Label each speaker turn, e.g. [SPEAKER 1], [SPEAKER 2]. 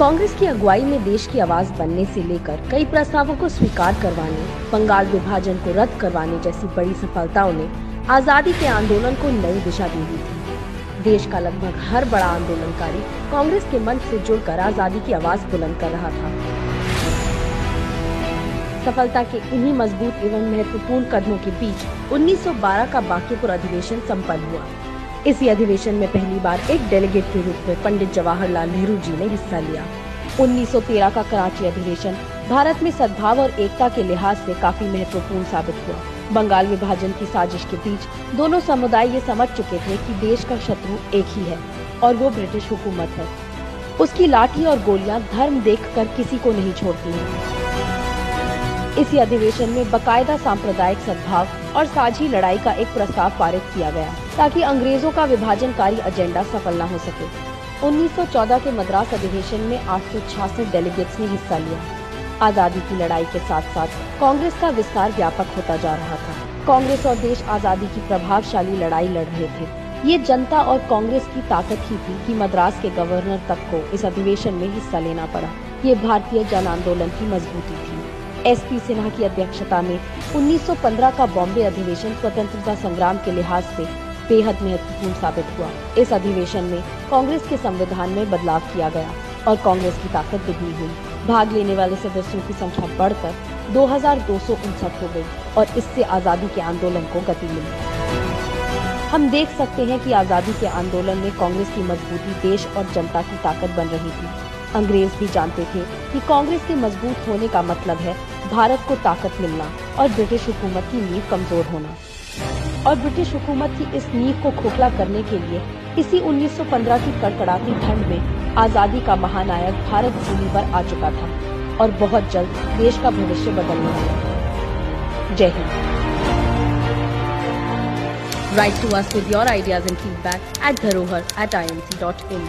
[SPEAKER 1] कांग्रेस की अगुवाई में देश की आवाज बनने से लेकर कई प्रस्तावों को स्वीकार करवाने, बंगाल विभाजन को रद्द करवाने जैसी बड़ी सफलताओं ने आजादी के आंदोलन को नई दिशा दी हुई थी। देश का लगभग हर बड़ा आंदोलनकारी कांग्रेस के मंच से जुड़कर आजादी की आवाज बुलंद कर रहा था। सफलता के इन्हीं मजबूत एवं महत्वपूर्ण कदमों के बीच 1912 का बांकीपुर अधिवेशन संपन्न हुआ। इसी अधिवेशन में पहली बार एक डेलीगेट के रूप में पंडित जवाहरलाल नेहरू जी ने हिस्सा लिया। 1913 का कराची अधिवेशन भारत में सद्भाव और एकता के लिहाज से काफी महत्वपूर्ण साबित हुआ। बंगाल विभाजन की साजिश के बीच दोनों समुदाय ये समझ चुके थे कि देश का शत्रु एक ही है और वो ब्रिटिश हुकूमत है। उसकी लाठी और गोलियां धर्म देखकर किसी को नहीं छोड़ती हैं। इसी अधिवेशन में बकायदा सांप्रदायिक सद्भाव और साझी लड़ाई का एक प्रस्ताव पारित किया गया ताकि अंग्रेजों का विभाजनकारी एजेंडा सफल न हो सके। 1914 के मद्रास अधिवेशन में 866 डेलीगेट्स ने हिस्सा लिया। आजादी की लड़ाई के साथ साथ कांग्रेस का विस्तार व्यापक होता जा रहा था। कांग्रेस और देश आजादी की प्रभावशाली लड़ाई लड़ रहे थे। ये जनता और कांग्रेस की ताकत ही थी कि मद्रास के गवर्नर तक को इस अधिवेशन में हिस्सा लेना पड़ा। ये भारतीय जन आंदोलन की मजबूती थी। एसपी सिन्हा की अध्यक्षता में 1915 का बॉम्बे अधिवेशन स्वतंत्रता संग्राम के लिहाज से बेहद महत्वपूर्ण साबित हुआ। इस अधिवेशन में कांग्रेस के संविधान में बदलाव किया गया और कांग्रेस की ताकत दुगनी हुई। भाग लेने वाले सदस्यों की संख्या बढ़कर 2259 हो गई और इससे आजादी के आंदोलन को गति मिली। हम देख सकते हैं कि आजादी के आंदोलन में कांग्रेस की मजबूती देश और जनता की ताकत बन रही थी। अंग्रेज भी जानते थे कि कांग्रेस के मजबूत होने का मतलब है भारत को ताकत मिलना और ब्रिटिश हुकूमत की नींव कमजोर होना। और ब्रिटिश हुकूमत की इस नींव को खोखला करने के लिए इसी 1915 की कड़कड़ाती ठंड में आजादी का महानायक भारत भूमि पर आ चुका था और बहुत जल्द देश का भविष्य बदलने वाला। जय Hind. Write to us with your ideas and feedback at dharohar@imc.in.